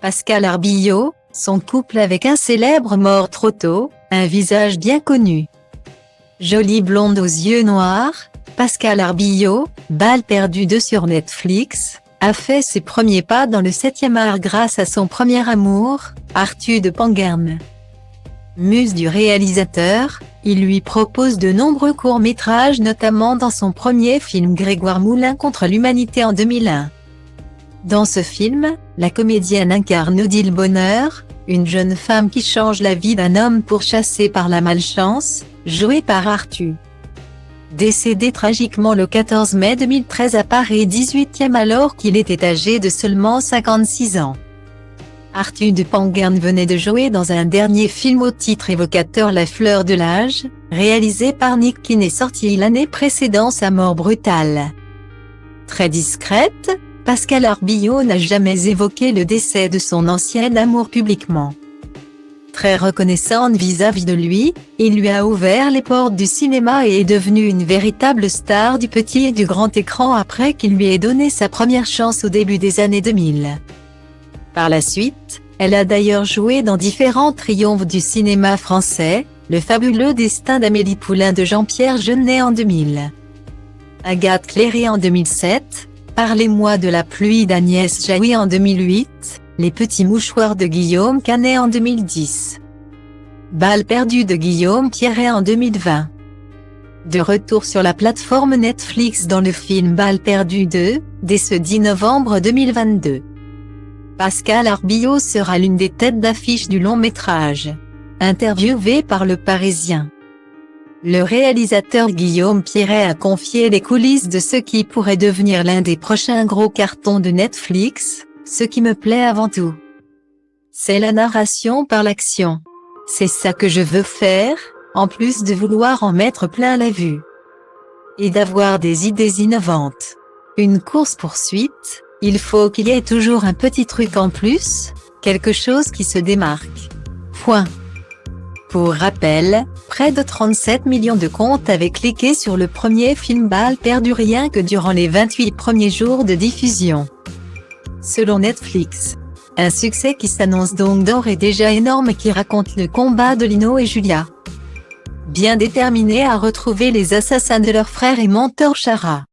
Pascal Arbillot, son couple avec un célèbre mort trop tôt, un visage bien connu. Jolie blonde aux yeux noirs, Pascal Arbillot, Balle perdue 2 sur Netflix, a fait ses premiers pas dans le 7e art grâce à son premier amour, Arthur de Penguern. Muse du réalisateur, il lui propose de nombreux courts-métrages notamment dans son premier film Grégoire Moulin contre l'humanité en 2001. Dans ce film, la comédienne incarne Odile Bonheur, une jeune femme qui change la vie d'un homme pourchassé par la malchance, jouée par Arthur. Décédé tragiquement le 14 mai 2013 à Paris 18e alors qu'il était âgé de seulement 56 ans. Arthur de Penguern venait de jouer dans un dernier film au titre évocateur La fleur de l'âge, réalisé par Nick Kine et sorti l'année précédant sa mort brutale. Très discrète, Pascal Arbillot n'a jamais évoqué le décès de son ancien amour publiquement. Très reconnaissante vis-à-vis de lui, il lui a ouvert les portes du cinéma et est devenu une véritable star du petit et du grand écran après qu'il lui ait donné sa première chance au début des années 2000. Par la suite, elle a d'ailleurs joué dans différents triomphes du cinéma français, Le fabuleux destin d'Amélie Poulain de Jean-Pierre Jeunet en 2000. Agathe Cléry en 2007, Parlez-moi de la pluie d'Agnès Jaoui en 2008, Les petits mouchoirs de Guillaume Canet en 2010. Balle perdue de Guillaume Pierret en 2020. De retour sur la plateforme Netflix dans le film Balle perdue 2, dès ce 10 novembre 2022. Pascal Arbillot sera l'une des têtes d'affiche du long-métrage. Interviewé par Le Parisien. Le réalisateur Guillaume Pierret a confié les coulisses de ce qui pourrait devenir l'un des prochains gros cartons de Netflix, ce qui me plaît avant tout. C'est la narration par l'action. C'est ça que je veux faire, en plus de vouloir en mettre plein la vue. Et d'avoir des idées innovantes. Une course-poursuite, il faut qu'il y ait toujours un petit truc en plus, quelque chose qui se démarque. Point. Pour rappel, près de 37 millions de comptes avaient cliqué sur le premier film Balle perdue rien que durant les 28 premiers jours de diffusion. Selon Netflix. Un succès qui s'annonce donc d'ores et déjà énorme et qui raconte le combat de Lino et Julia. Bien déterminés à retrouver les assassins de leur frère et mentor Chara.